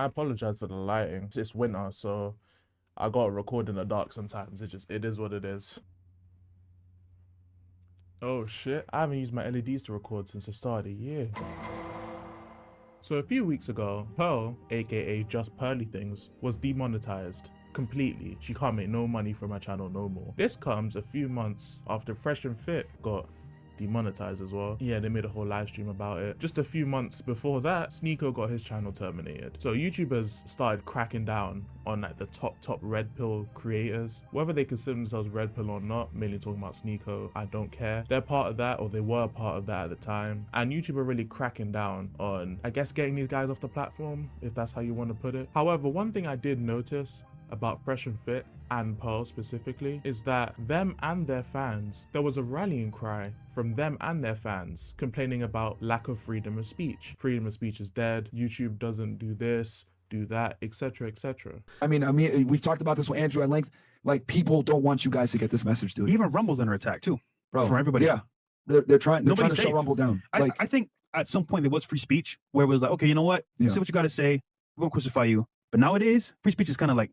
I apologize for the lighting. It's winter, so I gotta record in the dark sometimes. It is what it is. Oh shit, I haven't used my LEDs to record since the start of the year. So a few weeks ago, Pearl, aka Just Pearly Things, was demonetized completely. She can't make no money from her channel no more. This comes a few months after Fresh and Fit got demonetized as well. Yeah, they made a whole live stream about it. Just a few months before that, Sneako got his channel terminated. So YouTubers started cracking down on like the top red pill creators. Whether they consider themselves red pill or not, mainly talking about Sneako, I don't care. They're part of that, or they were part of that at the time. And YouTube are really cracking down on, I guess, getting these guys off the platform, if that's how you want to put it. However, one thing I did notice about Fresh and Fit and Pearl specifically is that them and their fans, there was a rallying cry from them and their fans complaining about lack of freedom of speech. Freedom of speech is dead, YouTube doesn't do this, do that, etc, etc. I mean, we've talked about this with Andrew at length. Like, people don't want you guys to get this message, dude. Even Rumble's under attack too, bro. For everybody. Yeah, they're trying to shut Rumble down. I think at some point there was free speech where it was like, okay, you know what? Say what you got to say. We won't crucify you. But nowadays, free speech is kind of like,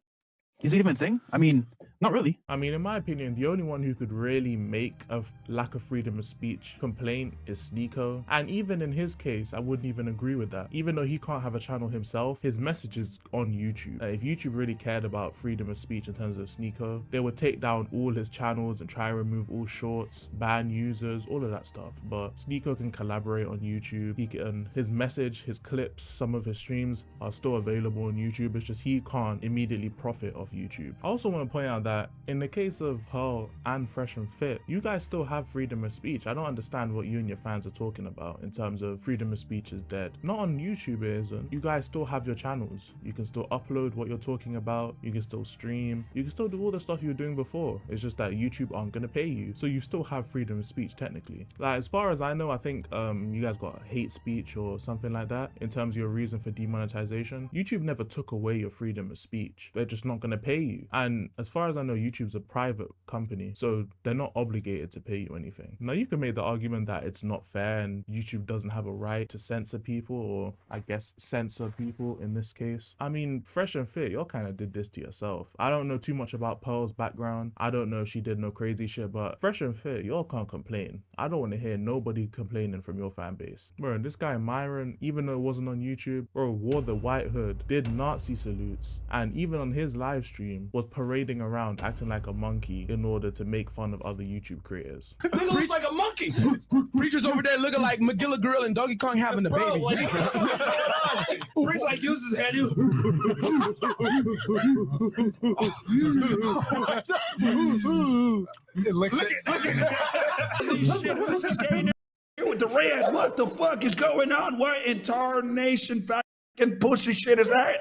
is it even a thing? I mean, not really. I mean, in my opinion, the only one who could really make a lack of freedom of speech complaint is Sneako. And even in his case, I wouldn't even agree with that. Even though he can't have a channel himself, his message is on YouTube. If YouTube really cared about freedom of speech in terms of Sneako, they would take down all his channels and try and remove all shorts, ban users, all of that stuff. But Sneako can collaborate on YouTube. He can, his message, his clips, some of his streams are still available on YouTube. It's just he can't immediately profit off YouTube. I also want to point out that in the case of Pearl and Fresh and Fit, you guys still have freedom of speech. I don't understand what you and your fans are talking about in terms of freedom of speech is dead. Not on YouTube, it isn't. You guys still have your channels. You can still upload what you're talking about. You can still stream. You can still do all the stuff you were doing before. It's just that YouTube aren't going to pay you. So you still have freedom of speech technically. Like, as far as I know, I think you guys got hate speech or something like that in terms of your reason for demonetization. YouTube never took away your freedom of speech. They're just not going to pay you. And as far as I know, YouTube's a private company, so they're not obligated to pay you anything. Now, you can make the argument that it's not fair and YouTube doesn't have a right to censor people, or I guess censor people in this case. I mean, Fresh and Fit, y'all kind of did this to yourself. I don't know too much about Pearl's background. I don't know if she did no crazy shit, but Fresh and Fit, y'all can't complain. I don't want to hear nobody complaining from your fan base. Bro, this guy Myron, even though it wasn't on YouTube, bro, wore the white hood, did Nazi salutes, and even on his live stream was parading around acting like a monkey in order to make fun of other YouTube creators. Nigga looks like a monkey. Preacher's over there looking like Magilla Grill and Donkey Kong having a baby. Like, Preacher like uses his head. Look at with the red. What the fuck is going on? What entire nation fucking pussy shit is that?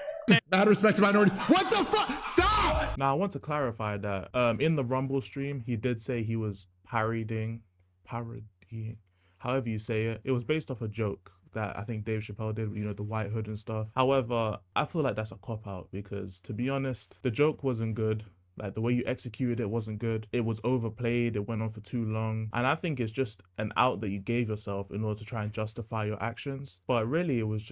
Out of respect to minorities. What the fuck? Stop! Now, I want to clarify that in the Rumble stream, he did say he was parodying, however you say it. It was based off a joke that I think Dave Chappelle did, you know, the white hood and stuff. However, I feel like that's a cop-out because, to be honest, the joke wasn't good. Like, the way you executed it wasn't good. It was overplayed. It went on for too long. And I think it's just an out that you gave yourself in order to try and justify your actions. But really, it was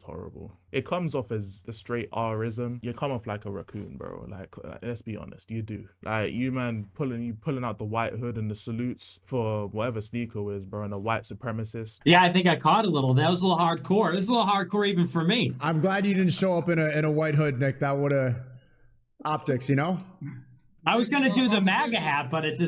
horrible. It comes off as the straight R-ism. You come off like a raccoon, bro. Like, let's be honest, you do. Like, you man pulling out the white hood and the salutes for whatever Sneako is, bro, and a white supremacist. Yeah, I think I caught a little. That was a little hardcore. It was a little hardcore even for me. I'm glad you didn't show up in a white hood, Nick. That would have optics, you know? I was gonna do the MAGA hat, but it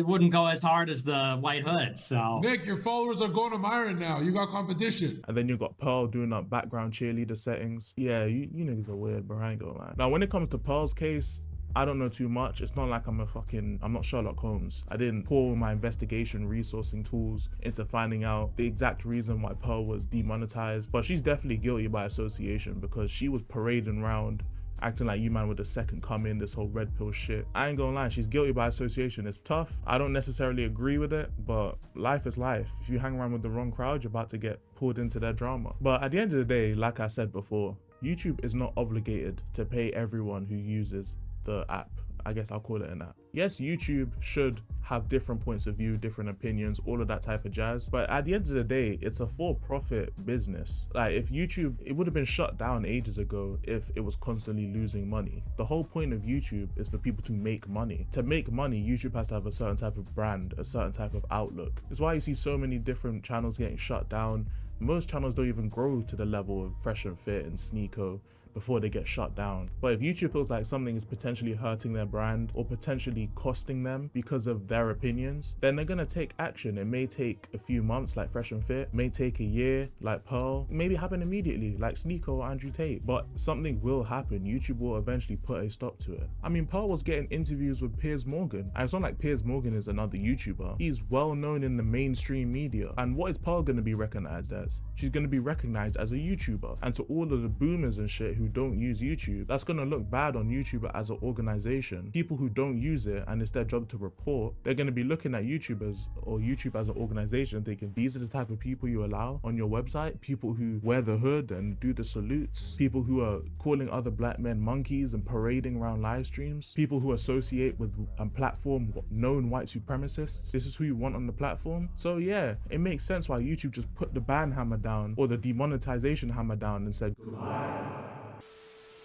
wouldn't go as hard as the white hood. So Nick, your followers are going to Myron now. You got competition. And then you got Pearl doing up background cheerleader settings. Yeah, you niggas are weird, bro. I ain't gonna lie. Now, when it comes to Pearl's case, I don't know too much. It's not like I'm not Sherlock Holmes. I didn't pour my investigation resourcing tools into finding out the exact reason why Pearl was demonetized, but she's definitely guilty by association because she was parading around acting like you man with the second coming, this whole red pill shit. I ain't gonna lie, she's guilty by association. It's tough. I don't necessarily agree with it, but life is life. If you hang around with the wrong crowd, you're about to get pulled into their drama. But at the end of the day, like I said before, YouTube is not obligated to pay everyone who uses the app. I guess I'll call it an app. Yes, YouTube should have different points of view, different opinions, all of that type of jazz. But at the end of the day, it's a for-profit business. Like if YouTube, it would have been shut down ages ago if it was constantly losing money. The whole point of YouTube is for people to make money. To make money, YouTube has to have a certain type of brand, a certain type of outlook. It's why you see so many different channels getting shut down. Most channels don't even grow to the level of Fresh and Fit and Sneeko before they get shut down. But if YouTube feels like something is potentially hurting their brand or potentially costing them because of their opinions, then they're gonna take action. It may take a few months like Fresh and Fit, may take a year like Pearl, maybe happen immediately like Sneeko or Andrew Tate, but something will happen. YouTube will eventually put a stop to it. I mean, Pearl was getting interviews with Piers Morgan, and it's not like Piers Morgan is another YouTuber. He's well known in the mainstream media. And what is Pearl gonna be recognized as? She's gonna be recognized as a YouTuber. And to all of the boomers and shit who don't use YouTube, that's gonna look bad on YouTube as an organization. People who don't use it and it's their job to report, they're gonna be looking at YouTubers or YouTube as an organization thinking these are the type of people you allow on your website, people who wear the hood and do the salutes, people who are calling other black men monkeys and parading around live streams, people who associate with a platform known white supremacists. This is who you want on the platform. So yeah, it makes sense why YouTube just put the ban hammer down or the demonetization hammer down and said goodbye.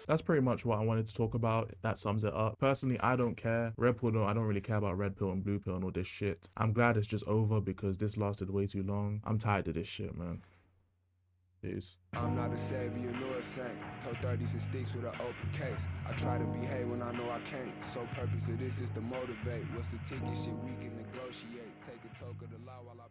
That's pretty much what I wanted to talk about. That sums it up. Personally, I don't care. Red pill, no, I don't really care about red pill and blue pill and all this shit. I'm glad it's just over because this lasted way too long. I'm tired of this shit, man. Peace. I'm not a savior nor a saint. Told 30s and sticks with an open case. I try to behave when I know I can't. So purpose of this is to motivate. What's the ticket? Shit we can negotiate. Take a toke of the law while I